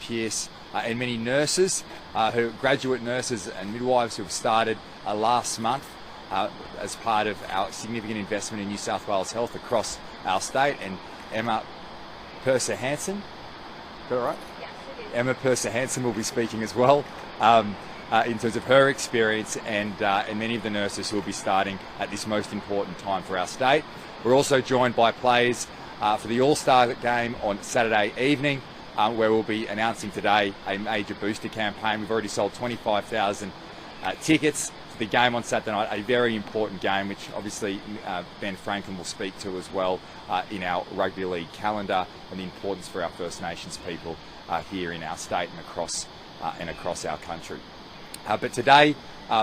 Pearce, and many nurses, graduate nurses and midwives who have started last month as part of our significant investment in New South Wales health across our state. And Emma Perrottet, is that right? Yes, it is. Emma Perrottet will be speaking as well in terms of her experience and many of the nurses who will be starting at this most important time for our state. We're also joined by players for the All-Star game on Saturday evening, where we'll be announcing today a major booster campaign. We've already sold 25,000 tickets to the game on Saturday night, a very important game, which obviously Ben Franklin will speak to as well in our rugby league calendar, and the importance for our First Nations people here in our state and across our country. But today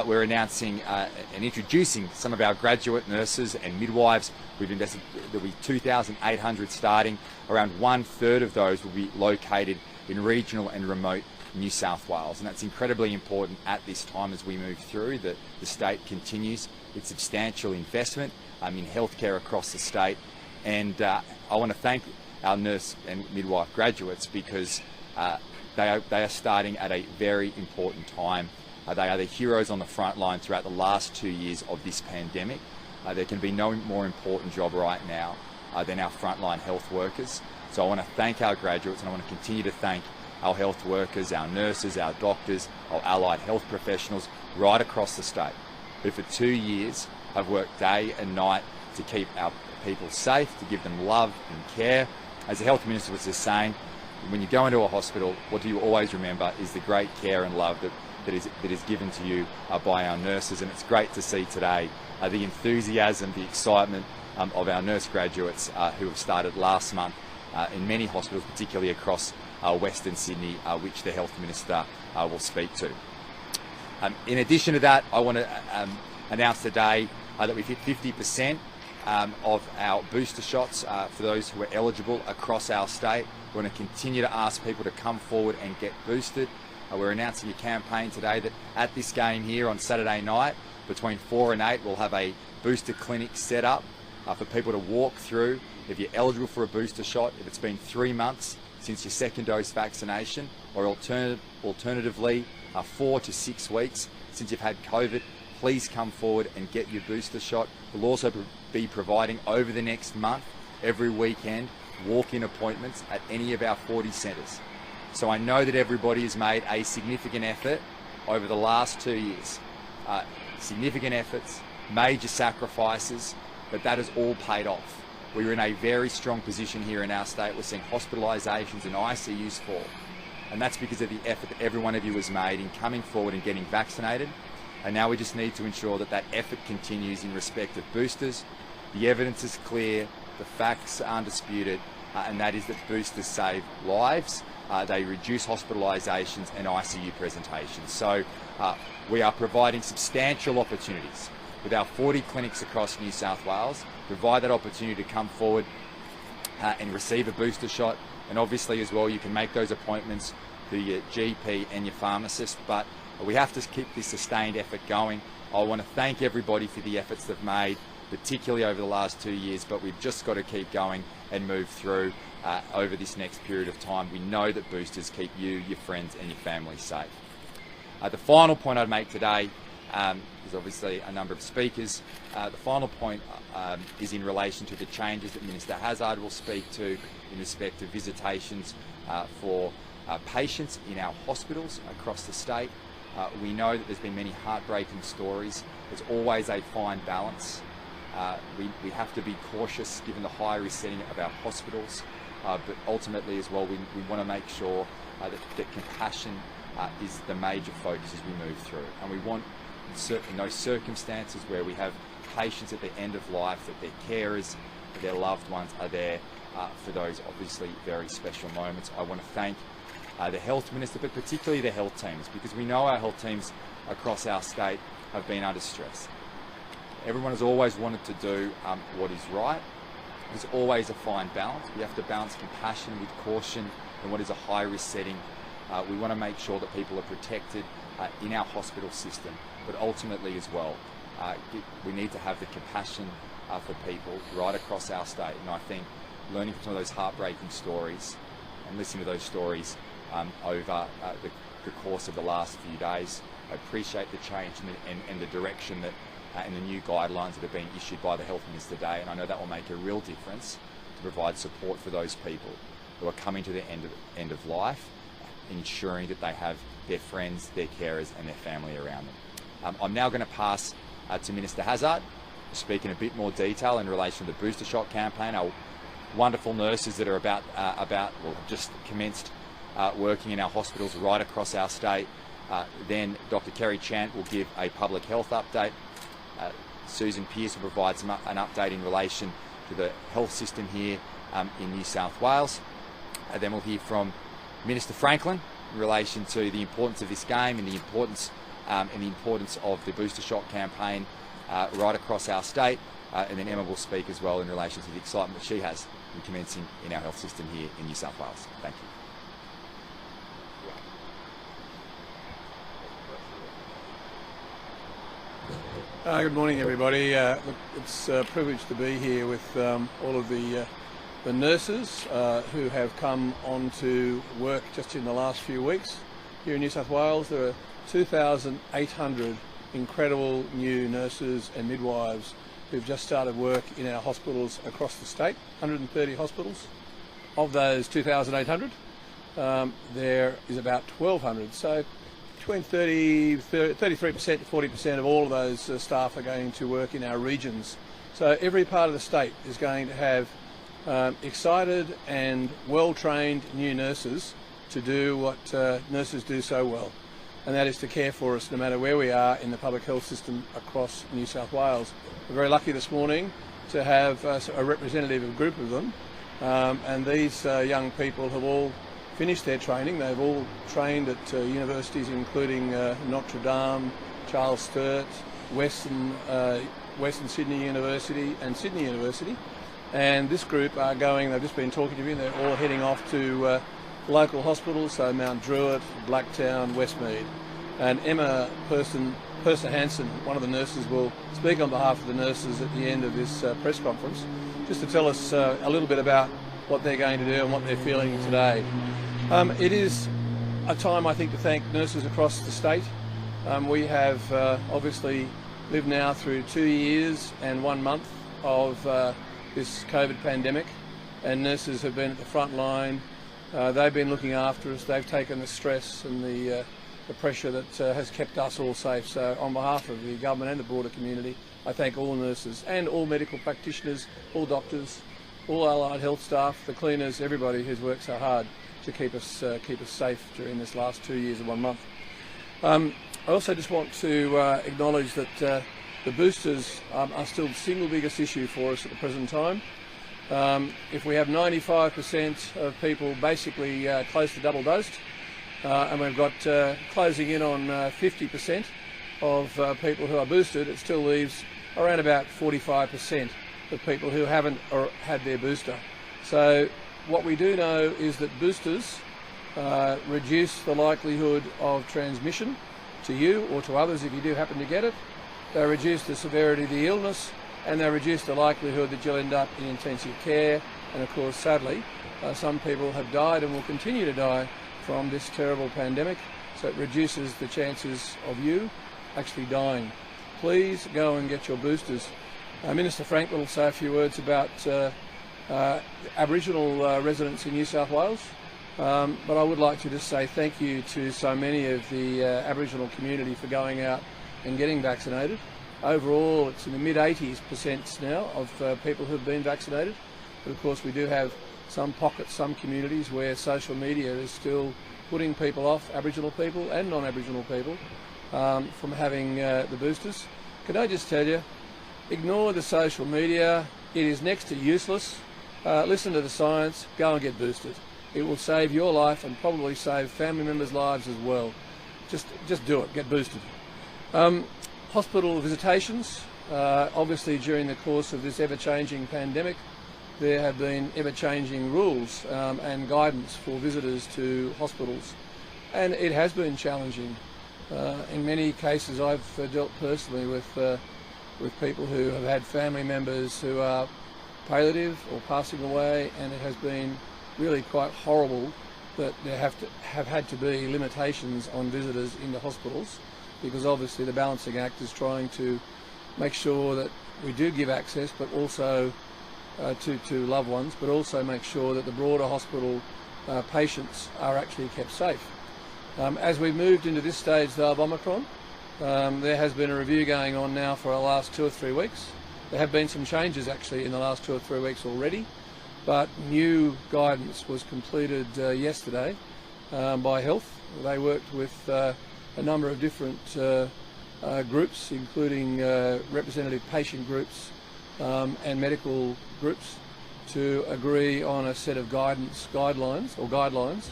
we're announcing and introducing some of our graduate nurses and midwives. We've invested, there'll be 2,800 starting. Around 1/3 of those will be located in regional and remote New South Wales, and that's incredibly important at this time as we move through. The state continues its substantial investment in healthcare across the state, and I want to thank our nurse and midwife graduates because they are starting at a very important time. They are the heroes on the front line throughout the last 2 years of this pandemic. There can be no more important job right now than our frontline health workers. So I want to thank our graduates, and I want to continue to thank our health workers, our nurses, our doctors, our allied health professionals right across the state, who for 2 years have worked day and night to keep our people safe, to give them love and care. As the Health Minister was just saying, when you go into a hospital, what do you always remember is the great care and love that is given to you by our nurses. And it's great to see today the enthusiasm, the excitement of our nurse graduates who have started last month in many hospitals, particularly across Western Sydney, which the Health Minister will speak to. In addition to that, I want to announce today that we've hit 50% of our booster shots for those who are eligible across our state. We're going to continue to ask people to come forward and get boosted. We're announcing a campaign today that at this game here on Saturday night, between 4 and 8, we'll have a booster clinic set up for people to walk through. If you're eligible for a booster shot, if it's been 3 months since your second dose vaccination, or alternatively 4 to 6 weeks since you've had COVID, please come forward and get your booster shot. We'll also be providing over the next month, every weekend, walk-in appointments at any of our 40 centres. So I know that everybody has made a significant effort over the last 2 years. Significant efforts, major sacrifices, but that has all paid off. We're in a very strong position here in our state. We're seeing hospitalisations and ICUs fall. And that's because of the effort that every one of you has made in coming forward and getting vaccinated. And now we just need to ensure that that effort continues in respect of boosters. The evidence is clear, the facts are undisputed, and that is that boosters save lives. They reduce hospitalisations and ICU presentations. So we are providing substantial opportunities with our 40 clinics across New South Wales, provide that opportunity to come forward and receive a booster shot. And obviously as well, you can make those appointments to your GP and your pharmacist, but we have to keep this sustained effort going. I want to thank everybody for the efforts they've made, particularly over the last 2 years, but we've just got to keep going and move through over this next period of time. We know that boosters keep you, your friends and your family safe. The final point I'd make today is obviously a number of speakers. The final point is in relation to the changes that Minister Hazzard will speak to in respect to visitations for patients in our hospitals across the state. We know that there's been many heartbreaking stories. There's always a fine balance. We have to be cautious given the high risk setting of our hospitals, but ultimately as well we want to make sure that compassion is the major focus as we move through. And we want, in those circumstances where we have patients at the end of life, that their carers, that their loved ones are there for those obviously very special moments. I want to thank the Health Minister, but particularly the health teams, because we know our health teams across our state have been under stress. Everyone has always wanted to do what is right. There's always a fine balance. We have to balance compassion with caution in what is a high-risk setting. We want to make sure that people are protected in our hospital system, but ultimately as well, we need to have the compassion for people right across our state. And I think learning from some of those heartbreaking stories and listening to those stories over the course of the last few days. I appreciate the change and the direction that and the new guidelines that are being issued by the Health Minister today, and I know that will make a real difference to provide support for those people who are coming to the end of life, ensuring that they have their friends, their carers and their family around them. I'm now going to pass to Minister Hazzard to speak in a bit more detail in relation to the booster shot campaign. Our wonderful nurses that are have just commenced working in our hospitals right across our state. Then Dr. Kerry Chant will give a public health update. Susan Pearce will provide an update in relation to the health system here in New South Wales. Then we'll hear from Minister Franklin in relation to the importance of this game and the importance of the booster shot campaign right across our state. And then Emma will speak as well in relation to the excitement that she has in commencing in our health system here in New South Wales. Thank you. Good morning, everybody. It's a privilege to be here with all of the nurses who have come on to work just in the last few weeks here in New South Wales. There are 2,800 incredible new nurses and midwives who've just started work in our hospitals across the state, 130 hospitals. Of those 2,800, there is about 1,200. So between 33% to 40% of all of those staff are going to work in our regions. So every part of the state is going to have excited and well-trained new nurses to do what nurses do so well, and that is to care for us no matter where we are in the public health system across New South Wales. We're very lucky this morning to have a representative group of them, and these young people have all finished their training. They've all trained at universities including Notre Dame, Charles Sturt, Western Sydney University and Sydney University. And this group are going, they've just been talking to me, they're all heading off to local hospitals, so Mount Druitt, Blacktown, Westmead. And Emma Hansen, one of the nurses, will speak on behalf of the nurses at the end of this press conference, just to tell us a little bit about what they're going to do and what they're feeling today. It is a time, I think, to thank nurses across the state. We have obviously lived now through 2 years and 1 month of this COVID pandemic, and nurses have been at the front line. They've been looking after us. They've taken the stress and the pressure that has kept us all safe. So on behalf of the government and the broader community, I thank all nurses and all medical practitioners, all doctors, all allied health staff, the cleaners, everybody who's worked so hard to keep us safe during this last 2 years and 1 month. I also just want to acknowledge that the boosters are still the single biggest issue for us at the present time. If we have 95% of people basically close to double dosed, and we've got closing in on 50% of people who are boosted, it still leaves around about 45% of people who haven't or had their booster. So what we do know is that boosters reduce the likelihood of transmission to you or to others if you do happen to get it. They reduce the severity of the illness, and they reduce the likelihood that you'll end up in intensive care. And of course, sadly, some people have died and will continue to die from this terrible pandemic, so it reduces the chances of you actually dying. Please go and get your boosters. Minister Franklin will say a few words about Aboriginal residents in New South Wales, but I would like to just say thank you to so many of the Aboriginal community for going out and getting vaccinated. Overall, it's in the mid-80% now of people who've been vaccinated, but of course we do have some pockets, some communities where social media is still putting people off, Aboriginal people and non-Aboriginal people, from having the boosters. Can I just tell you, ignore the social media. It is next to useless. Listen to the science. Go and get boosted. It will save your life and probably save family members' lives as well. Just do it. Get boosted. Hospital visitations. Obviously, during the course of this ever-changing pandemic, there have been ever-changing rules and guidance for visitors to hospitals, and it has been challenging. In many cases, I've dealt personally with people who have had family members who are palliative or passing away, and it has been really quite horrible that there have had to be limitations on visitors into hospitals, because obviously the Balancing Act is trying to make sure that we do give access, but also to loved ones, but also make sure that the broader hospital patients are actually kept safe. As we've moved into this stage though of Omicron, there has been a review going on now for the last 2 or 3 weeks. There have been some changes actually in the last 2 or 3 weeks already, but new guidance was completed yesterday by Health. They worked with a number of different groups, including representative patient groups and medical groups, to agree on a set of guidelines,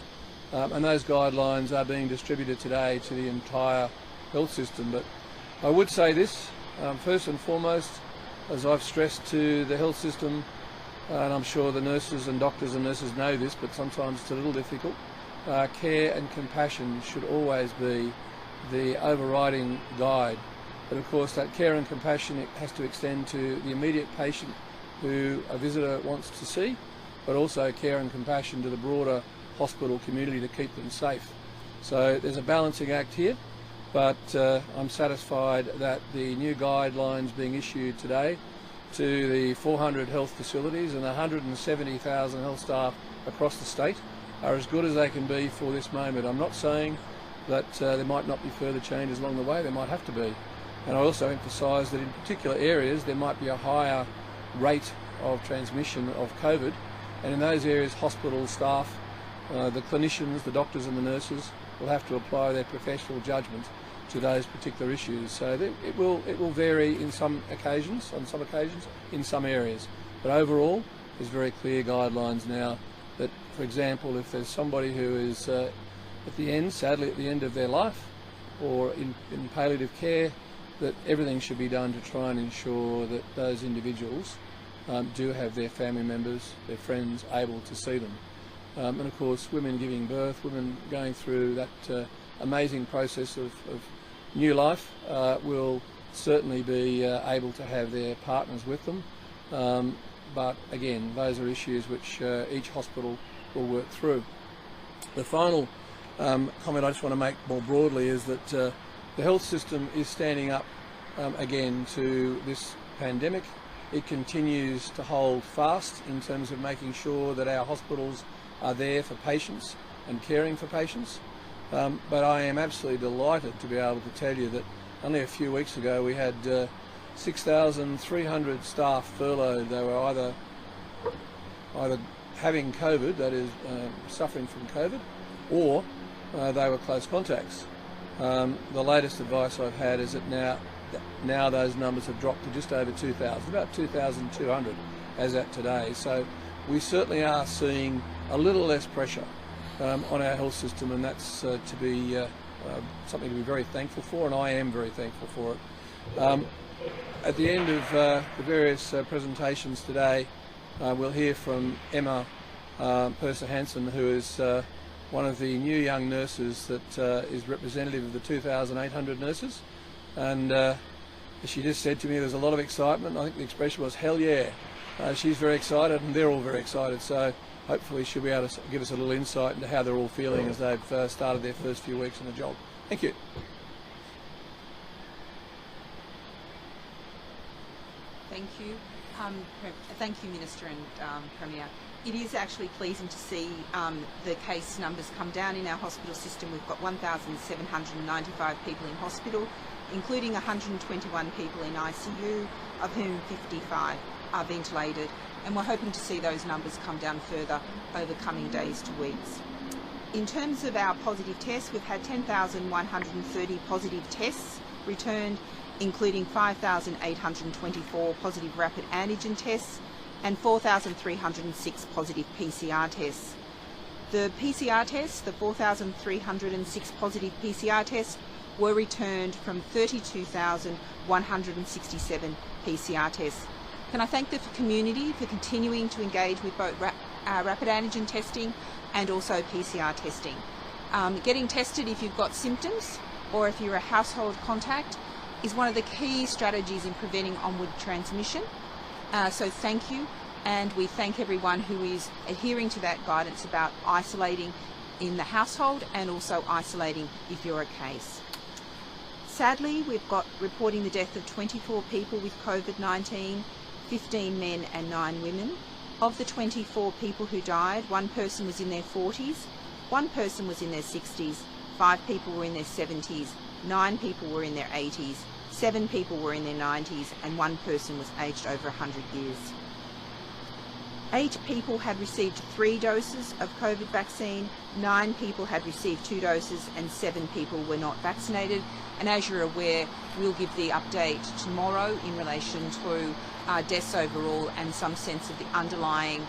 and those guidelines are being distributed today to the entire health system. But I would say this, first and foremost, as I've stressed to the health system, and I'm sure the nurses and doctors and nurses know this, but sometimes it's a little difficult, care and compassion should always be the overriding guide. But of course that care and compassion, it has to extend to the immediate patient who a visitor wants to see, but also care and compassion to the broader hospital community to keep them safe. So there's a balancing act here, but I'm satisfied that the new guidelines being issued today to the 400 health facilities and the 170,000 health staff across the state are as good as they can be for this moment. I'm not saying that there might not be further changes along the way, there might have to be. And I also emphasise that in particular areas there might be a higher rate of transmission of COVID, and in those areas hospital staff, the clinicians, the doctors and the nurses will have to apply their professional judgment to those particular issues. So it will vary in some occasions, in some areas. But overall, there's very clear guidelines now that, for example, if there's somebody who is sadly at the end of their life, or in palliative care, that everything should be done to try and ensure that those individuals do have their family members, their friends, able to see them. And of course, women giving birth, women going through that amazing process of new life will certainly be able to have their partners with them. But again, those are issues which each hospital will work through. The final comment I just want to make more broadly is that the health system is standing up again to this pandemic. It continues to hold fast in terms of making sure that our hospitals are there for patients and caring for patients. But I am absolutely delighted to be able to tell you that only a few weeks ago we had 6,300 staff furloughed. They were either having COVID, that is suffering from COVID, or they were close contacts. The latest advice I've had is that now those numbers have dropped to just over 2,000, about 2,200 as at today. So we certainly are seeing a little less pressure on our health system, and that's to be something to be very thankful for, and I am very thankful for it. At the end of the various presentations today, we'll hear from Emma Persa-Hansen, who is one of the new young nurses that is representative of the 2,800 nurses, and she just said to me there's a lot of excitement. I think the expression was hell yeah. She's very excited and they're all very excited, so hopefully she'll be able to give us a little insight into how they're all feeling as they've started their first few weeks on the job. Thank you. Thank you. Thank you, Minister and Premier. It is actually pleasing to see the case numbers come down in our hospital system. We've got 1,795 people in hospital, including 121 people in ICU, of whom 55 are ventilated, and we're hoping to see those numbers come down further over coming days to weeks. In terms of our positive tests, we've had 10,130 positive tests returned, including 5,824 positive rapid antigen tests and 4,306 positive PCR tests. The PCR tests, the 4,306 positive PCR tests, were returned from 32,167 PCR tests. Can I thank the community for continuing to engage with both rapid antigen testing and also PCR testing. Getting tested if you've got symptoms or if you're a household contact is one of the key strategies in preventing onward transmission. So thank you, and we thank everyone who is adhering to that guidance about isolating in the household and also isolating if you're a case. Sadly, we've got reporting the death of 24 people with COVID-19, 15 men and 9 women. Of the 24 people who died, 1 person was in their 40s, 1 person was in their 60s, 5 people were in their 70s, 9 people were in their 80s, 7 people were in their 90s, and 1 person was aged over 100 years. 8 people had received 3 doses of COVID vaccine, 9 people had received 2 doses, and 7 people were not vaccinated. And as you're aware, we'll give the update tomorrow in relation to deaths overall and some sense of the underlying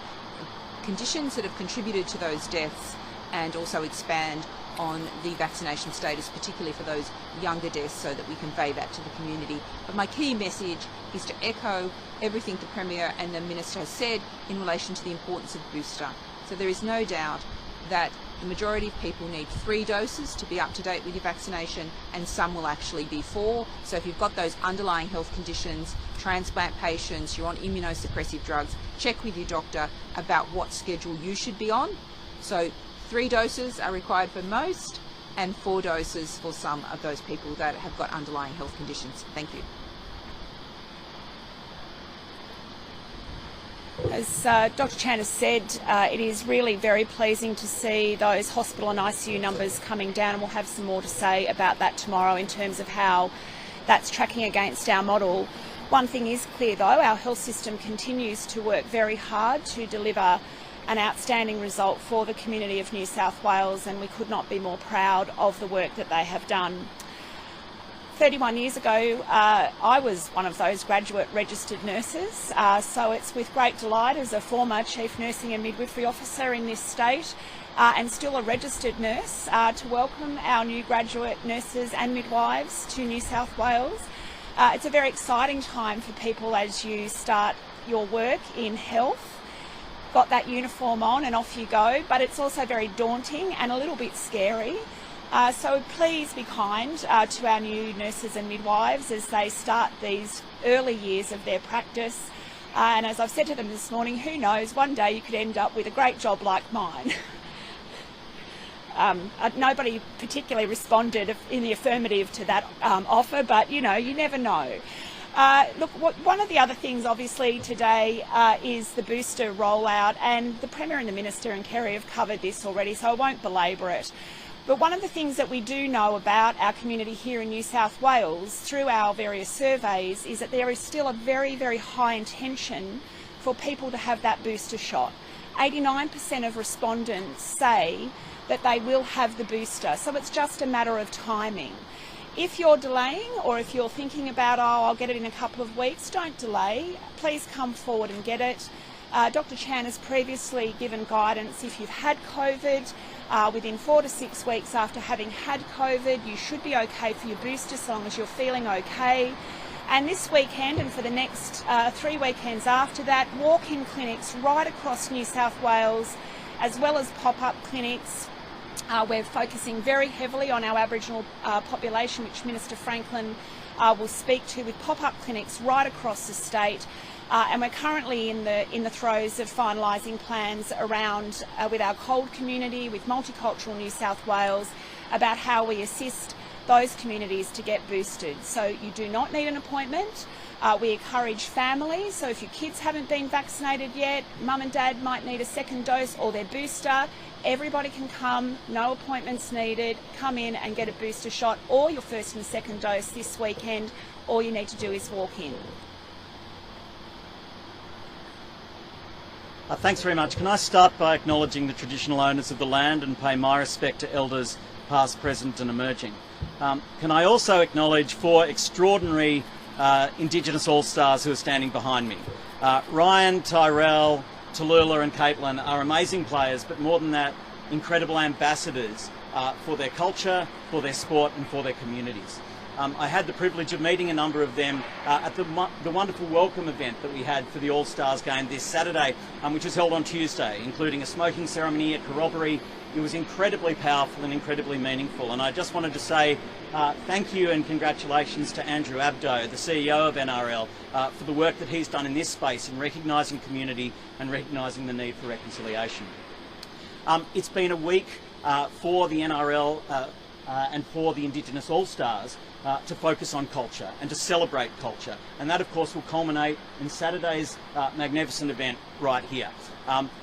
conditions that have contributed to those deaths, and also expand on the vaccination status, particularly for those younger deaths, so that we convey that to the community. But my key message is to echo everything the Premier and the Minister has said in relation to the importance of booster. So there is no doubt that the majority of people need 3 doses to be up to date with your vaccination, and some will actually be 4. So if you've got those underlying health conditions, transplant patients, you're on immunosuppressive drugs, check with your doctor about what schedule you should be on. So 3 doses are required for most, and 4 doses for some of those people that have got underlying health conditions. Thank you. As Dr. Chant has said, it is really very pleasing to see those hospital and ICU numbers coming down, and we'll have some more to say about that tomorrow in terms of how that's tracking against our model. One thing is clear though, our health system continues to work very hard to deliver an outstanding result for the community of New South Wales, and we could not be more proud of the work that they have done. 31 years ago, I was one of those graduate registered nurses, so it's with great delight as a former Chief Nursing and Midwifery Officer in this state and still a registered nurse to welcome our new graduate nurses and midwives to New South Wales. It's a very exciting time for people as you start your work in health. Got that uniform on and off you go, but it's also very daunting and a little bit scary. So please be kind to our new nurses and midwives as they start these early years of their practice. And as I've said to them this morning, who knows, one day you could end up with a great job like mine. Nobody particularly responded in the affirmative to that offer, but you know, you never know. Look, one of the other things obviously today is the booster rollout, and the Premier and the Minister and Kerry have covered this already, so I won't belabour it. But one of the things that we do know about our community here in New South Wales through our various surveys is that there is still a very, very high intention for people to have that booster shot. 89% of respondents say that they will have the booster, so it's just a matter of timing. If you're delaying, or if you're thinking about, oh, I'll get it in a couple of weeks, don't delay. Please come forward and get it. Dr. Chant has previously given guidance if you've had COVID, within 4 to 6 weeks after having had COVID, you should be okay for your booster so long as you're feeling okay. And this weekend and for the next 3 weekends after that, walk-in clinics right across New South Wales, as well as pop-up clinics. We're focusing very heavily on our Aboriginal population, which Minister Franklin will speak to, with pop-up clinics right across the state. And we're currently in the throes of finalising plans around with our cold community, with Multicultural New South Wales, about how we assist those communities to get boosted. So you do not need an appointment. We encourage families, so if your kids haven't been vaccinated yet, mum and dad might need a second dose or their booster, everybody can come, no appointments needed, come in and get a booster shot or your first and second dose this weekend. All you need to do is walk in. Thanks very much. Can I start by acknowledging the traditional owners of the land and pay my respect to elders past, present and emerging. Can I also acknowledge 4 extraordinary Indigenous All-Stars who are standing behind me. Ryan, Tyrell, Tallulah and Caitlin are amazing players, but more than that, incredible ambassadors for their culture, for their sport and for their communities. I had the privilege of meeting a number of them at the wonderful welcome event that we had for the All-Stars game this Saturday, which was held on Tuesday, including a smoking ceremony at Corroboree. It was incredibly powerful and incredibly meaningful, and I just wanted to say thank you and congratulations to Andrew Abdo, the CEO of NRL, for the work that he's done in this space in recognising community and recognising the need for reconciliation. It's been a week for the NRL and for the Indigenous All-Stars to focus on culture and to celebrate culture. And that, of course, will culminate in Saturday's magnificent event right here.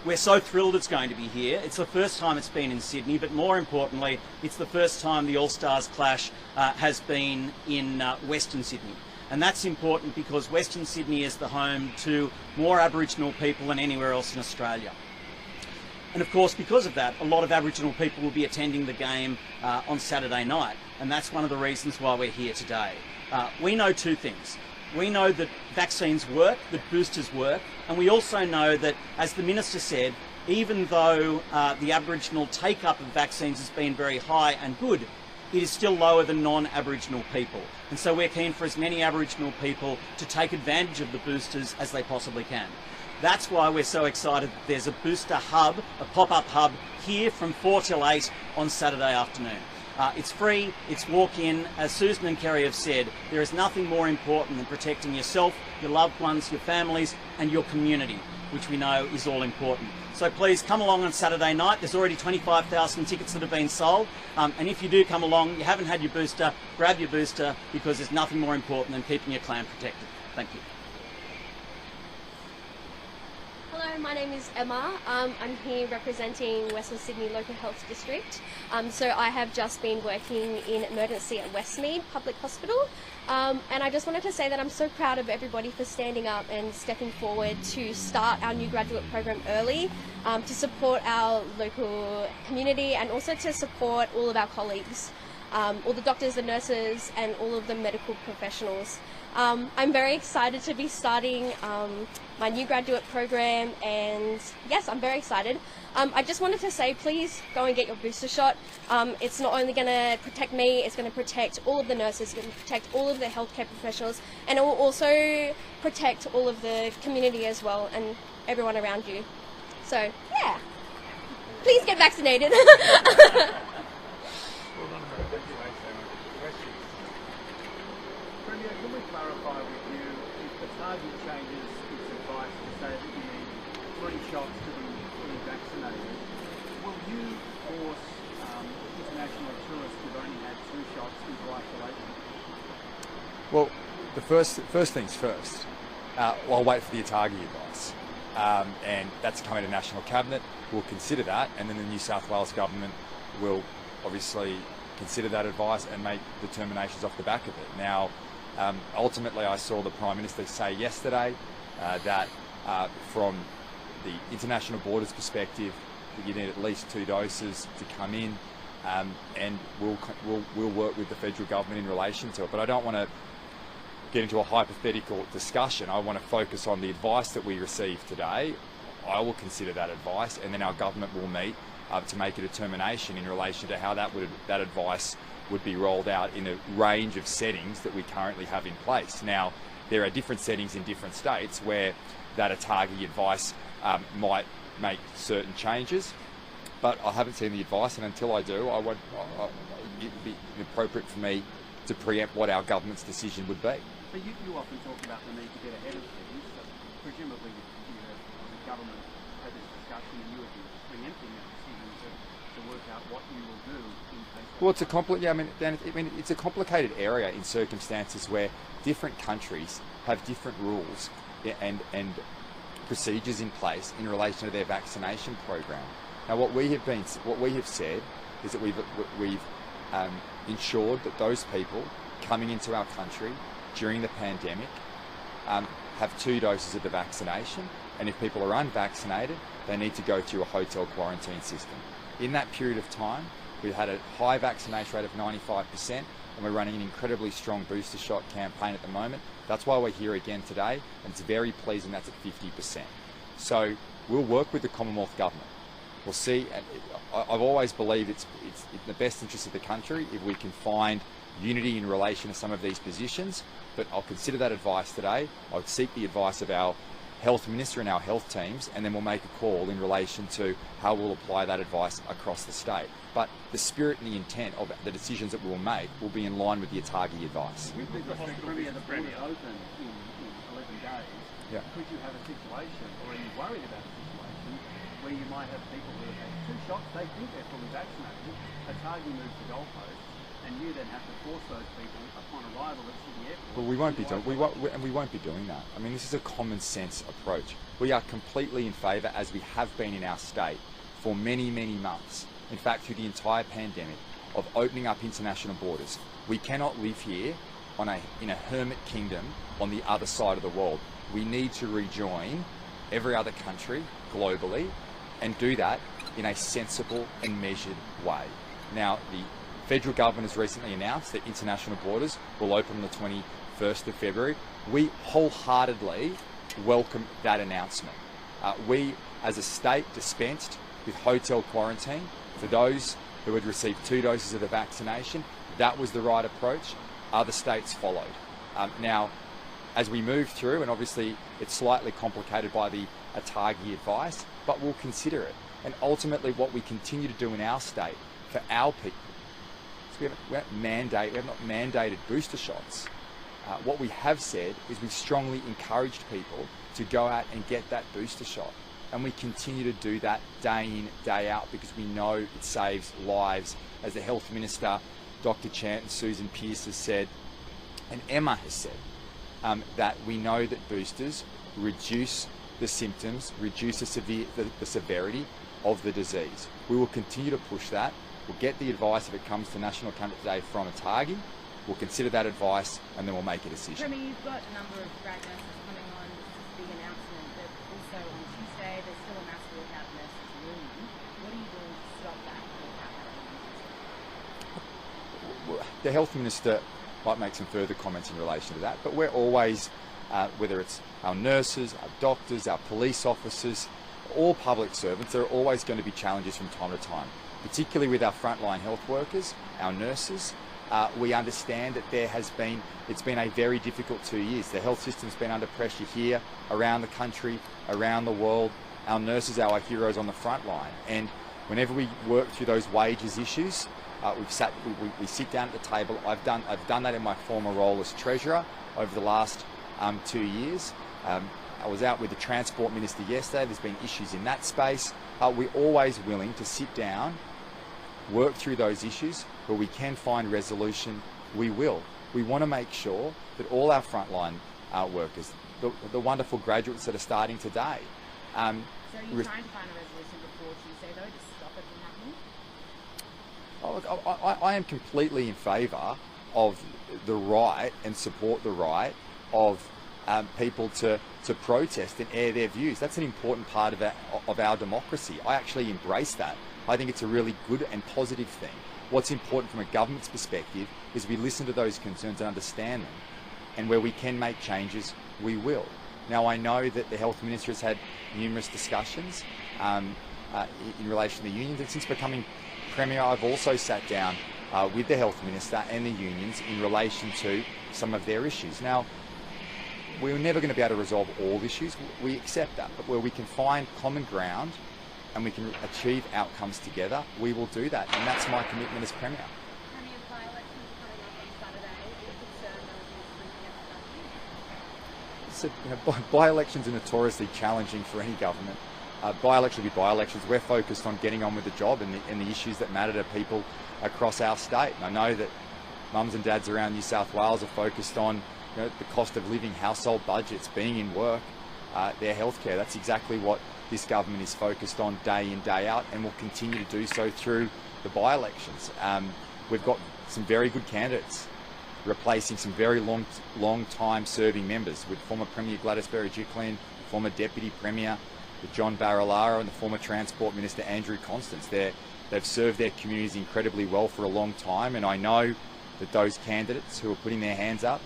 We're so thrilled it's going to be here. It's the first time it's been in Sydney, but more importantly, it's the first time the All-Stars Clash has been in Western Sydney. And that's important because Western Sydney is the home to more Aboriginal people than anywhere else in Australia. And of course, because of that, a lot of Aboriginal people will be attending the game on Saturday night. And that's one of the reasons why we're here today. We know two things. We know that vaccines work, that boosters work, and we also know that, as the Minister said, even though the Aboriginal take-up of vaccines has been very high and good, it is still lower than non-Aboriginal people. And so we're keen for as many Aboriginal people to take advantage of the boosters as they possibly can. That's why we're so excited that there's a booster hub, a pop-up hub, here from 4 till 8 on Saturday afternoon. It's free, it's walk-in. As Susan and Kerry have said, there is nothing more important than protecting yourself, your loved ones, your families and your community, which we know is all important. So please come along on Saturday night. There's already 25,000 tickets that have been sold. And if you do come along, you haven't had your booster, grab your booster, because there's nothing more important than keeping your clan protected. Thank you. Hello, my name is Emma. I'm here representing Western Sydney Local Health District. So I have just been working in emergency at Westmead Public Hospital. And I just wanted to say that I'm so proud of everybody for standing up and stepping forward to start our new graduate program early, to support our local community and also to support all of our colleagues, all the doctors, the nurses and all of the medical professionals. I'm very excited to be starting my new graduate program, and yes, I'm very excited. I just wanted to say, please go and get your booster shot. It's not only going to protect me, it's going to protect all of the nurses, it's going to protect all of the healthcare professionals, and it will also protect all of the community as well and everyone around you. So, yeah, please get vaccinated. Can we clarify with you if the target changes its advice to say that you need 3 shots to be fully vaccinated, will you force international tourists who've only had 2 shots into isolation? Well, the first things first. I'll wait for the ATAGI advice, and that's coming to National Cabinet. We'll consider that, and then the New South Wales government will obviously consider that advice and make determinations off the back of it. Now, ultimately, I saw the Prime Minister say yesterday that from the international borders perspective, that you need at least 2 doses to come in, and we'll work with the federal government in relation to it. But I don't want to get into a hypothetical discussion. I want to focus on the advice that we received today. I will consider that advice, and then our government will meet to make a determination in relation to how that advice would be rolled out in a range of settings that we currently have in place. Now, there are different settings in different states where that ATAGI advice might make certain changes, but I haven't seen the advice, and until I do, it would be inappropriate for me to preempt what our government's decision would be. But you often talk about the need to get ahead of things, so presumably the government had this discussion and you would be preempting that decision to work out what you will do in case. Well, it's a complicated area in circumstances where different countries have different rules and procedures in place in relation to their vaccination program. Now, what we have said is that we've ensured that those people coming into our country during the pandemic have 2 doses of the vaccination, and if people are unvaccinated, they need to go through a hotel quarantine system. In that period of time, we've had a high vaccination rate of 95%, and we're running an incredibly strong booster shot campaign at the moment. That's why we're here again today, and it's very pleasing that's at 50%. So we'll work with the Commonwealth Government. We'll see. I've always believed it's in the best interest of the country if we can find unity in relation to some of these positions, but I'll consider that advice today. I'll seek the advice of our Health Minister and our health teams, and then we'll make a call in relation to how we'll apply that advice across the state. But the spirit and the intent of the decisions that we'll make will be in line with the ATAGI advice. With the borders open in 11 days, Yeah. could you have a situation, or are you worried about a situation, where you might have people who have had 2 shots, they think they're fully vaccinated, ATAGI moves the goalpost, and you then have to force those people upon arrival at Sydney Airport. Well, we won't be doing we won't be doing that. I mean, this is a common sense approach. We are completely in favour, as we have been in our state for many, many months. In fact, through the entire pandemic, of opening up international borders. We cannot live here in a hermit kingdom on the other side of the world. We need to rejoin every other country globally and do that in a sensible and measured way. Now, the federal government has recently announced that international borders will open on the 21st of February. We wholeheartedly welcome that announcement. We, as a state, dispensed with hotel quarantine for those who had received 2 doses of the vaccination. That was the right approach. Other states followed. Now, as we move through, and obviously it's slightly complicated by the ATAGI advice, but we'll consider it. And ultimately what we continue to do in our state for our people, so we have not mandated booster shots. What we have said is we've strongly encouraged people to go out and get that booster shot. And we continue to do that day in, day out, because we know it saves lives. As the Health Minister, Dr. Chant, and Susan Pearce has said, and Emma has said, that we know that boosters reduce the symptoms, reduce the severity of the disease. We will continue to push that. We'll get the advice if it comes to National Candidate Day from ATAGI. We'll consider that advice and then we'll make a decision. Kerry, you've got a number of grad nurses coming on this big announcement, but also on Tuesday there's still a mass walkout of nurses union. What are you doing to stop that walkout? The Health Minister might make some further comments in relation to that, but we're always, whether it's our nurses, our doctors, our police officers, all public servants, there are always going to be challenges from time to time, particularly with our frontline health workers, our nurses. We understand that it's been a very difficult 2 years. The health system's been under pressure here, around the country, around the world. Our nurses are our heroes on the front line. And whenever we work through those wages issues, we sit down at the table. I've done that in my former role as Treasurer over the last 2 years. I was out with the Transport Minister yesterday. There's been issues in that space. We're always willing to sit down, work through those issues. Where we can find resolution, we will. We want to make sure that all our frontline workers, the wonderful graduates that are starting today. So are you trying to find a resolution before Tuesday, though, to stop it from happening? I am completely in favour of the right and support the right of people to protest and air their views. That's an important part of our democracy. I actually embrace that. I think it's a really good and positive thing. What's important from a government's perspective is we listen to those concerns and understand them. And where we can make changes, we will. Now, I know that the Health Minister has had numerous discussions in relation to the unions. And since becoming Premier, I've also sat down with the Health Minister and the unions in relation to some of their issues. Now, we're never going to be able to resolve all issues. We accept that. But where we can find common ground and we can achieve outcomes together, we will do that. And that's my commitment as Premier. So, by-elections are notoriously challenging for any government. By-elections will be by-elections. We're focused on getting on with the job and the issues that matter to people across our state. And I know that mums and dads around New South Wales are focused on the cost of living, household budgets, being in work, their healthcare. That's exactly what this government is focused on day in, day out, and will continue to do so through the by-elections. We've got some very good candidates replacing some very long-time serving members, with former Premier Gladys Berejiklian, former Deputy Premier John Barilaro, and the former Transport Minister Andrew Constance. They've served their communities incredibly well for a long time, and I know that those candidates who are putting their hands up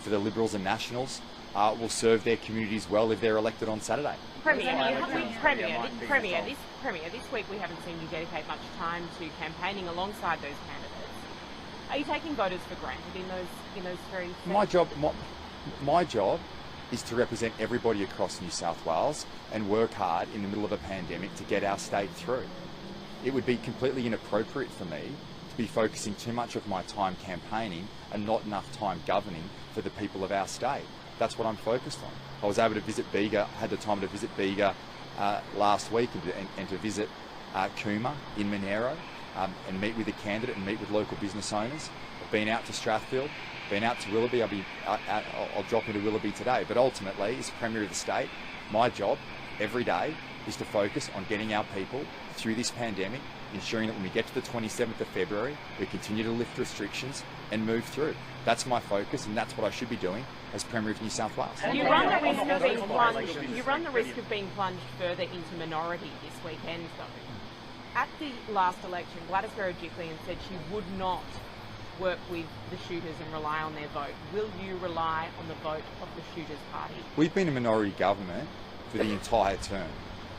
for the Liberals and Nationals will serve their communities well if they're elected on Saturday. Premier, this week we haven't seen you dedicate much time to campaigning alongside those candidates. Are you taking voters for granted in those very settings? My job is to represent everybody across New South Wales and work hard in the middle of a pandemic to get our state through. It would be completely inappropriate for me to be focusing too much of my time campaigning and not enough time governing for the people of our state. That's what I'm focused on. I was able to visit Bega, had the time to visit Bega last week and to visit Cooma in Monero and meet with a candidate and meet with local business owners. I've been out to Strathfield, been out to Willoughby. I'll drop into Willoughby today. But ultimately, as Premier of the state, my job every day is to focus on getting our people through this pandemic, ensuring that when we get to the 27th of February, we continue to lift restrictions and move through. That's my focus, and that's what I should be doing as Premier of New South Wales. You run the risk of being plunged. You run the risk of being plunged further into minority this weekend, though. At the last election, Gladys Berejiklian said she would not work with the shooters and rely on their vote. Will you rely on the vote of the shooters' party? We've been a minority government for the entire term,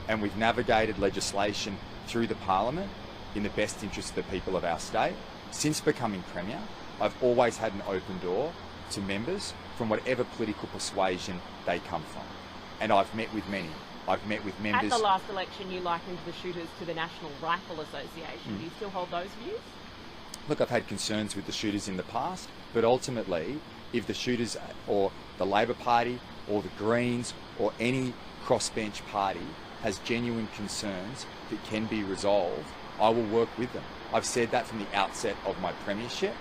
and we've navigated legislation through the Parliament in the best interest of the people of our state. Since becoming Premier, I've always had an open door to members from whatever political persuasion they come from. And I've met with many. I've met with members... At the last election, you likened the shooters to the National Rifle Association. Do you still hold those views? Look, I've had concerns with the shooters in the past, but ultimately, if the shooters or the Labor Party or the Greens or any crossbench party has genuine concerns that can be resolved, I will work with them. I've said that from the outset of my premiership.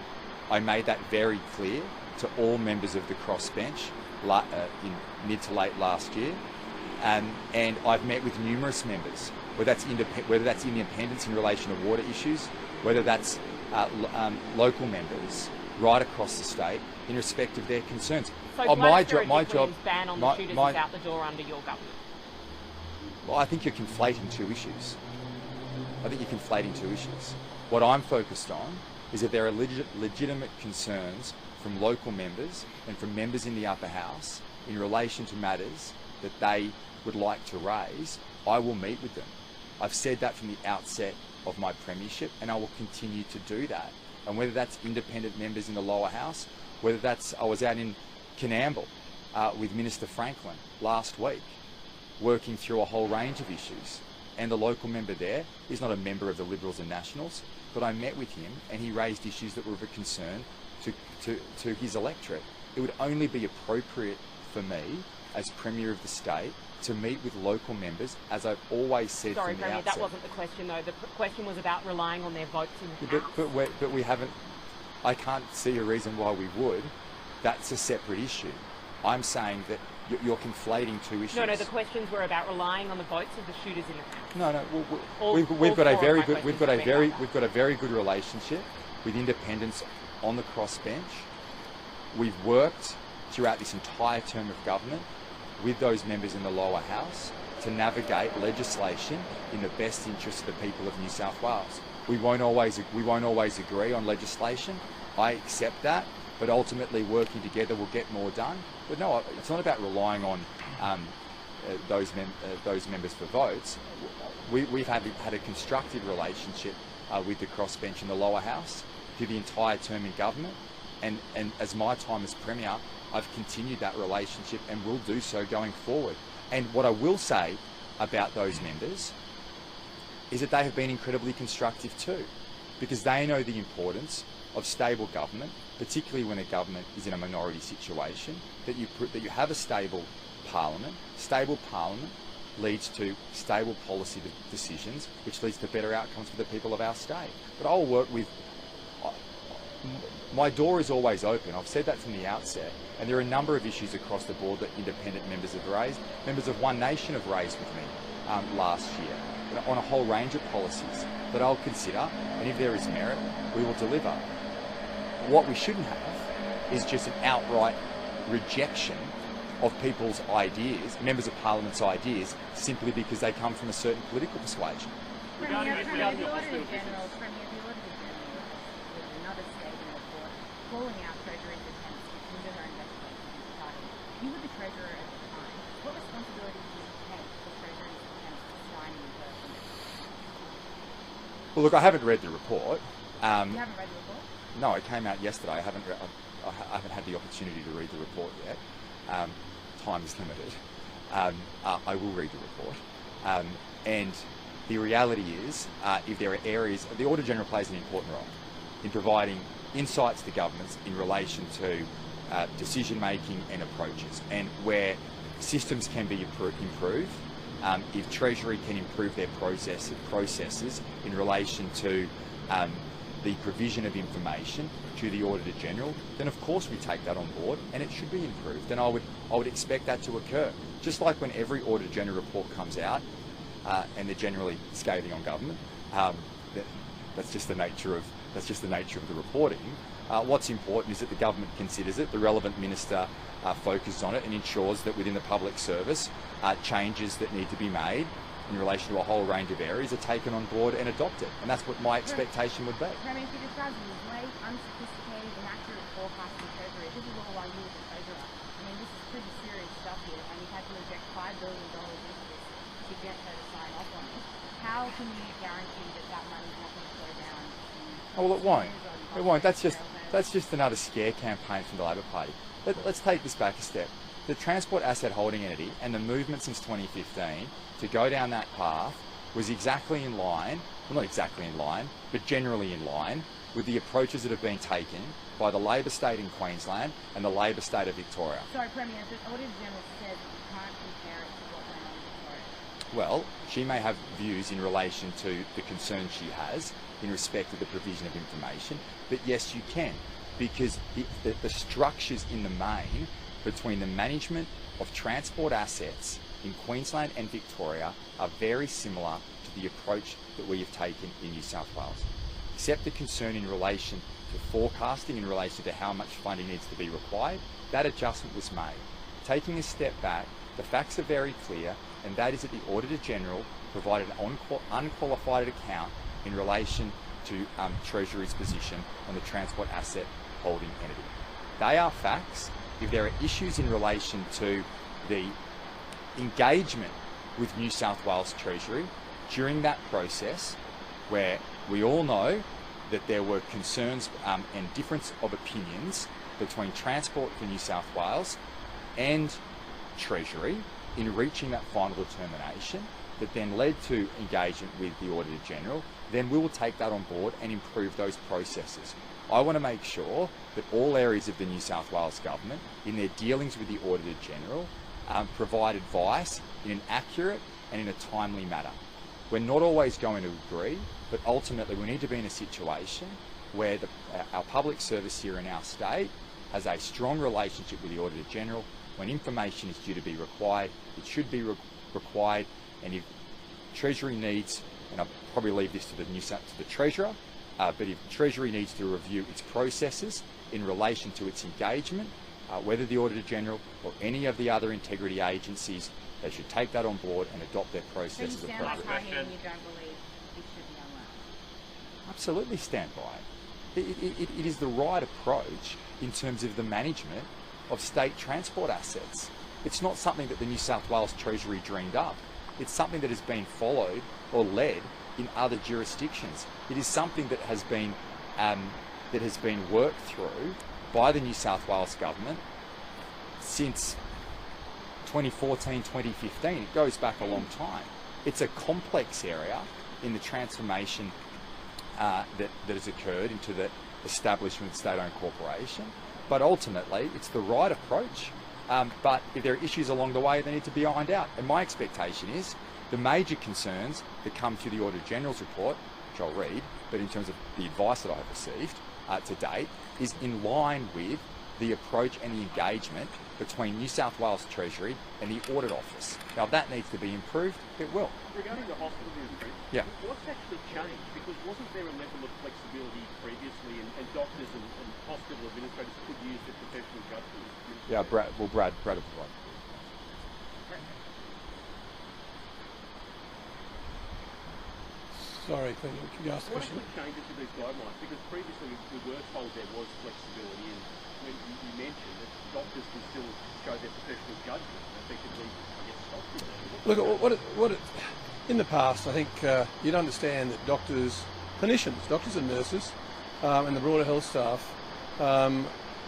I made that very clear to all members of the crossbench in mid to late last year. And I've met with numerous members, whether that's independents in relation to water issues, whether that's local members right across the state in respect of their concerns. So my job, ban on the shooters is out the door under your government. Well, I think you're conflating two issues. What I'm focused on is that there are legitimate concerns from local members and from members in the upper house in relation to matters that they would like to raise. I will meet with them. I've said that from the outset of my premiership, and I will continue to do that. And whether that's independent members in the lower house, whether that's... I was out in Coonamble with Minister Franklin last week, working through a whole range of issues. And the local member there is not a member of the Liberals and Nationals, but I met with him and he raised issues that were of a concern to his electorate. It would only be appropriate for me, as Premier of the state, to meet with local members, as I've always said from the outset. Sorry, Premier, that wasn't the question though. The question was about relying on their votes in the House. But we haven't... I can't see a reason why we would. That's a separate issue. I'm saying that you're conflating two issues. No, the questions were about relying on the votes of the shooters in the House. No. We've got a very good relationship with independents on the crossbench. We've worked throughout this entire term of government with those members in the lower house to navigate legislation in the best interest of the people of New South Wales. We won't always agree on legislation. I accept that, but ultimately working together will get more done. But no, it's not about relying on those members for votes. We've had a constructive relationship with the crossbench in the lower house through the entire term in government, and as my time as Premier, I've continued that relationship and will do so going forward. And what I will say about those members is that they have been incredibly constructive too, because they know the importance of stable government, particularly when a government is in a minority situation, that you have a stable parliament. Stable parliament leads to stable policy decisions, which leads to better outcomes for the people of our state. But I'll work with... My door is always open. I've said that from the outset. And there are a number of issues across the board that independent members have raised. Members of One Nation have raised with me last year on a whole range of policies that I'll consider, and if there is merit, we will deliver. What we shouldn't have is just an outright rejection of people's ideas, members of Parliament's ideas, simply because they come from a certain political persuasion. Premier, the Auditor General another statement report calling out Treasury's attempts to hinder her investigation into the party. You were the Treasurer at the time. What responsibility do you take for Treasury's attempts to slime you personally? Well, look, I haven't read the report. You haven't read the report? No, it came out yesterday. I haven't had the opportunity to read the report yet. Time is limited. I will read the report. And the reality is, if there are areas... The Auditor General plays an important role in providing insights to governments in relation to decision-making and approaches, and where systems can be improved, if Treasury can improve their processes in relation to the provision of information to the Auditor General, then of course we take that on board and it should be improved. And I would expect that to occur. Just like when every Auditor General report comes out and they're generally scathing on government, that's just the nature of the reporting. What's important is that the government considers it, the relevant minister focuses on it and ensures that within the public service changes that need to be made in relation to a whole range of areas are taken on board and adopted. And that's what my expectation would be. I mean, if you describe it as late, unsophisticated, inaccurate forecasting treasury, this is all I use as treasurer. I mean, this is pretty serious stuff here, and you've had to inject $5 billion into this to get her to sign off on it. How can you guarantee that that money's not going to go down to... Oh, well, it won't. It won't. That's just another scare campaign from the Labor Party. Let's take this back a step. The Transport Asset Holding Entity and the movement since 2015 to go down that path was exactly in line, well not exactly in line, but generally in line with the approaches that have been taken by the Labor state in Queensland and the Labor state of Victoria. Sorry, Premier, the Auditor General said you can't compare it to what went on in Victoria. Well, she may have views in relation to the concerns she has in respect of the provision of information, but yes, you can, because the structures in the main between the management of transport assets in Queensland and Victoria are very similar to the approach that we have taken in New South Wales. Except the concern in relation to forecasting, in relation to how much funding needs to be required, that adjustment was made. Taking a step back, the facts are very clear, and that is that the Auditor General provided an unqualified account in relation to Treasury's position on the Transport Asset Holding Entity. They are facts. If there are issues in relation to the engagement with New South Wales Treasury during that process, where we all know that there were concerns and difference of opinions between Transport for New South Wales and Treasury in reaching that final determination that then led to engagement with the Auditor General, then we will take that on board and improve those processes. I want to make sure that all areas of the New South Wales Government, in their dealings with the Auditor General, provide advice in an accurate and in a timely manner. We're not always going to agree, but ultimately we need to be in a situation where our public service here in our state has a strong relationship with the Auditor General. When information is due to be required, it should be required, and if Treasury needs, and I'll probably leave this to the Treasurer, but if Treasury needs to review its processes in relation to its engagement, whether the Auditor General or any of the other integrity agencies, they should take that on board and adopt their processes So you stand by appropriately. and you don't believe it should be allowed? Absolutely stand by it. It is the right approach in terms of the management of state transport assets. It's not something that the New South Wales Treasury dreamed up. It's something that has been followed or led in other jurisdictions. It is something that has been worked through by the New South Wales government since 2014, 2015. It goes back a long time. It's a complex area in the transformation that has occurred into the establishment of state-owned corporation, but ultimately it's the right approach. But if there are issues along the way, they need to be ironed out. And my expectation is the major concerns that come through the Auditor General's report, which I'll read, but in terms of the advice that I have received to date, is in line with the approach and the engagement between New South Wales Treasury and the Audit Office. Now, if that needs to be improved, it will. Regarding the hospital industry, Yeah. what's actually changed? Because wasn't there a level of flexibility previously, and doctors and hospital administrators could use their professional judgment? Yeah, Brad will provide. Sorry, can you ask the What question? actually changes to these guidelines? Because previously we were told there was flexibility, and when you mentioned that doctors can still show their professional judgment and effectively, I guess, stop this. Look, in the past, I think you'd understand that doctors and nurses, and the broader health staff,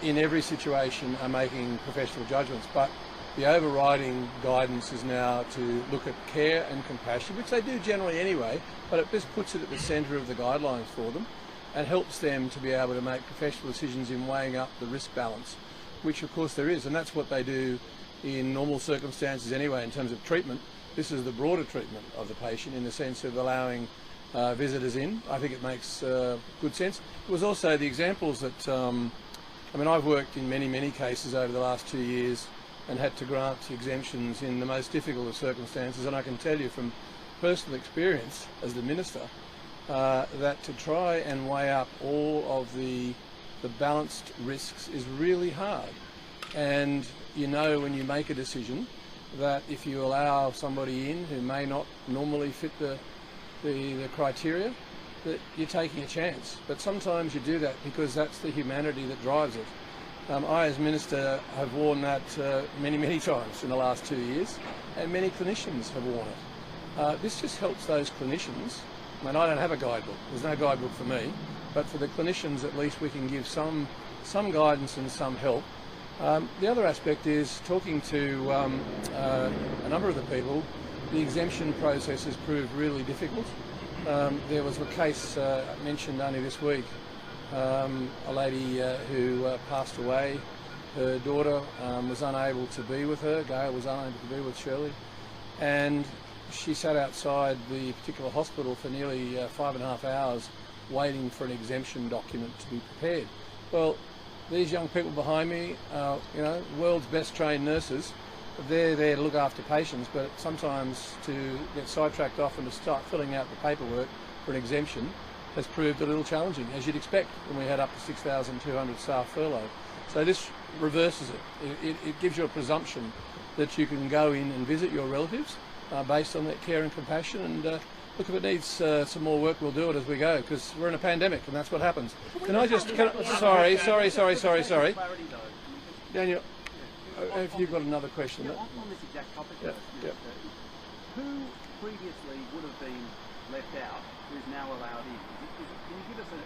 in every situation are making professional judgments, but the overriding guidance is now to look at care and compassion, which they do generally anyway, but it just puts it at the centre of the guidelines for them and helps them to be able to make professional decisions in weighing up the risk balance, which of course there is, and that's what they do in normal circumstances anyway in terms of treatment. This is the broader treatment of the patient in the sense of allowing visitors in. I think it makes good sense. It was also the examples that, I mean, I've worked in many cases over the last 2 years and had to grant exemptions in the most difficult of circumstances, and I can tell you from personal experience as the Minister that to try and weigh up all of the balanced risks is really hard. And you know when you make a decision that if you allow somebody in who may not normally fit the criteria, that you're taking a chance. But sometimes you do that because that's the humanity that drives it. I as Minister have worn that many times in the last 2 years, and many clinicians have worn it. This just helps those clinicians. I mean, I don't have a guidebook, there's no guidebook for me, but for the clinicians at least we can give some guidance and some help. The other aspect is talking to a number of the people. The exemption process has proved really difficult. There was a case mentioned only this week, a lady who passed away. Her daughter was unable to be with her, Gail was unable to be with Shirley, and she sat outside the particular hospital for nearly 5.5 hours waiting for an exemption document to be prepared. Well, these young people behind me, you know, world's best trained nurses, they're there to look after patients, but sometimes to get sidetracked off and to start filling out the paperwork for an exemption has proved a little challenging, as you'd expect when we had up to 6,200 staff furloughed. So this reverses it. It gives you a presumption that you can go in and visit your relatives based on that care and compassion. And look, if it needs some more work, we'll do it as we go, because we're in a pandemic and that's what happens. Can I just... Sorry. Daniel, if you've got another question. On this exact topic, who previously would have been left out who is now allowed in? Can you give us an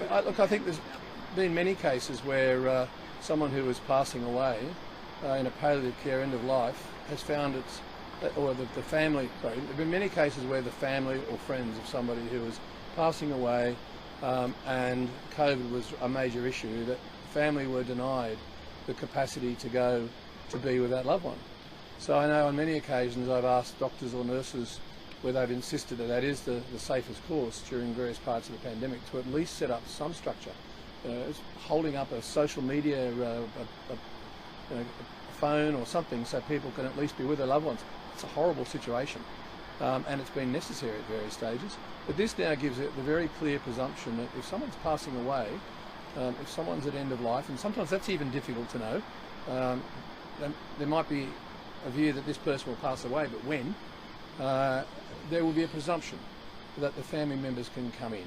example? Look, I think there's been many cases where someone who was passing away in a palliative care end of life has found it's, or the family, sorry, there have been many cases where the family or friends of somebody who was passing away and COVID was a major issue, that family were denied the capacity to go to be with that loved one. So I know on many occasions I've asked doctors or nurses where they've insisted that that is the safest course during various parts of the pandemic, to at least set up some structure. Holding up a social media, a phone or something so people can at least be with their loved ones. It's a horrible situation and it's been necessary at various stages. But this now gives it the very clear presumption that if someone's passing away, if someone's at end of life, and sometimes that's even difficult to know, there might be a view that this person will pass away, but when, there will be a presumption that the family members can come in.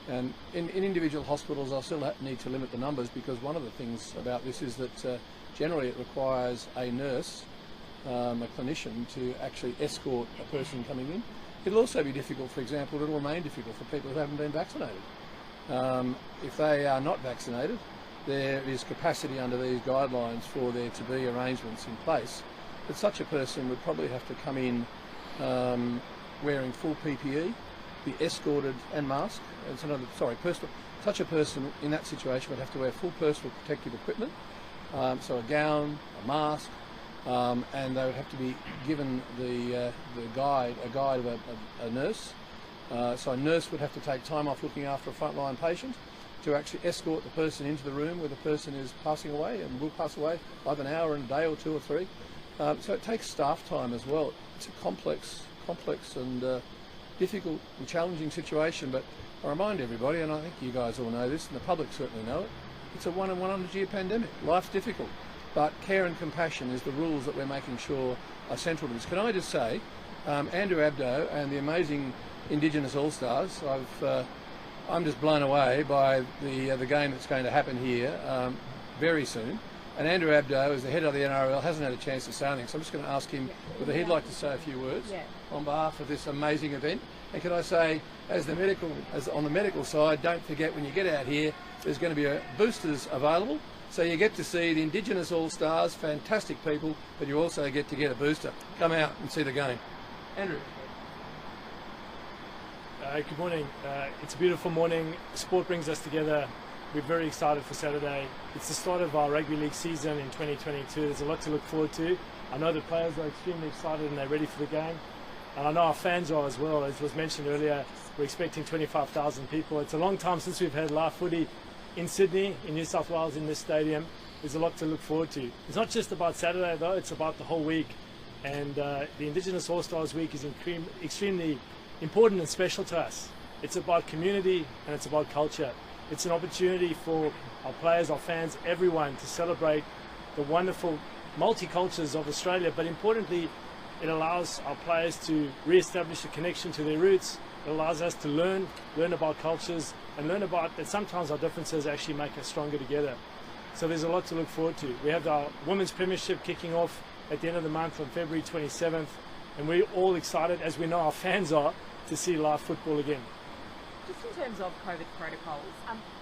And in individual hospitals, I'll still need to limit the numbers, because one of the things about this is that generally it requires a nurse, a clinician, to actually escort a person coming in. It'll also be difficult, for example, it'll remain difficult for people who haven't been vaccinated. If they are not vaccinated, there is capacity under these guidelines for there to be arrangements in place, but such a person would probably have to come in wearing full PPE, be escorted and masked. Such a person in that situation would have to wear full personal protective equipment, so a gown, a mask, and they would have to be given a guide of a nurse. So a nurse would have to take time off looking after a frontline patient to actually escort the person into the room where the person is passing away and will pass away either an hour, and a day or 2 or 3. So it takes staff time as well. It's a complex and difficult and challenging situation, but I remind everybody, and I think you guys all know this, and the public certainly know it, it's a 1 in 100 year pandemic. Life's difficult, but care and compassion is the rules that we're making sure are central to this. Can I just say, Andrew Abdo and the amazing Indigenous All-Stars, I'm just blown away by the game that's going to happen here very soon. And Andrew Abdo, as the head of the NRL, hasn't had a chance to say anything, so I'm just going to ask him whether he'd like to say a few words on behalf of this amazing event. And can I say, as on the medical side, don't forget when you get out here, there's going to be boosters available, so you get to see the Indigenous All-Stars, fantastic people, but you also get to get a booster. Come out and see the game. Andrew. Good morning. It's a beautiful morning. Sport brings us together we're very excited for Saturday. It's the start of our rugby league season in 2022. There's a lot to look forward to. I know the players are extremely excited and they're ready for the game. And I know our fans are as well. As was mentioned earlier, we're expecting 25,000 people. It's a long time since we've had live footy in Sydney, in New South Wales, in this stadium. There's a lot to look forward to. It's not just about Saturday though, it's about the whole week. And the Indigenous All-Stars Week is extremely important and special to us. It's about community and it's about culture. It's an opportunity for our players, our fans, everyone to celebrate the wonderful multicultures of Australia, but importantly, it allows our players to re-establish a connection to their roots. It allows us to learn about cultures and learn about that sometimes our differences actually make us stronger together. So there's a lot to look forward to. We have our Women's Premiership kicking off at the end of the month on February 27th, and we're all excited, as we know our fans are, to see live football again. Just in terms of COVID protocols,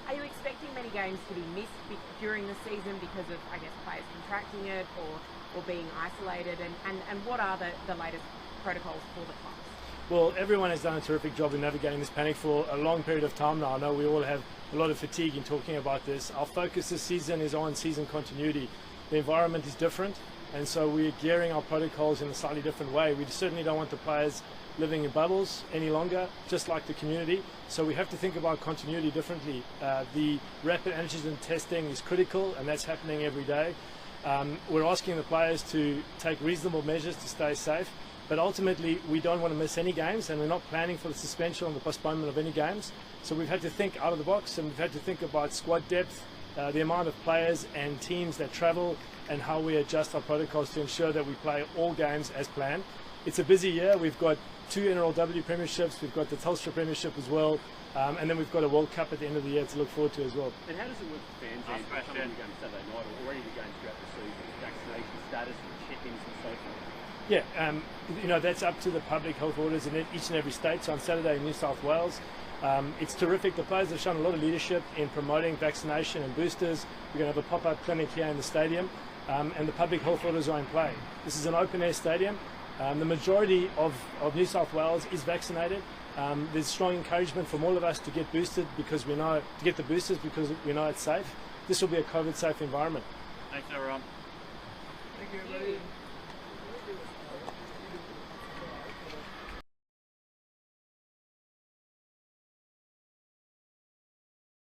are you expecting many games to be missed during the season because of, I guess, players contracting it or being isolated? And what are the latest protocols for the clubs? Well, everyone has done a terrific job in navigating this panic for a long period of time now. I know we all have a lot of fatigue in talking about this. Our focus this season is on season continuity. The environment is different, and so we're gearing our protocols in a slightly different way. We certainly don't want the players living in bubbles any longer, just like the community. So we have to think about continuity differently. The rapid antigen testing is critical, and that's happening every day. We're asking the players to take reasonable measures to stay safe, but ultimately we don't want to miss any games, and we're not planning for the suspension or the postponement of any games. So we've had to think out of the box, and we've had to think about squad depth, the amount of players and teams that travel, and how we adjust our protocols to ensure that we play all games as planned. It's a busy year. We've got 2 NRLW premierships, we've got the Telstra premiership as well, and then we've got a World Cup at the end of the year to look forward to as well. And how does it work for fans then, coming to games Saturday night or already the games throughout the season, vaccination status and check-ins and so forth? Yeah, you know, that's up to the public health orders in each and every state. So on Saturday in New South Wales, it's terrific. The players have shown a lot of leadership in promoting vaccination and boosters. We're going to have a pop-up clinic here in the stadium, and the public health orders are in play. This is an open-air stadium. The majority of New South Wales is vaccinated. There's strong encouragement from all of us to get boosted because we know it's safe. This will be a COVID-safe environment. Thanks, everyone. Thank you, everybody.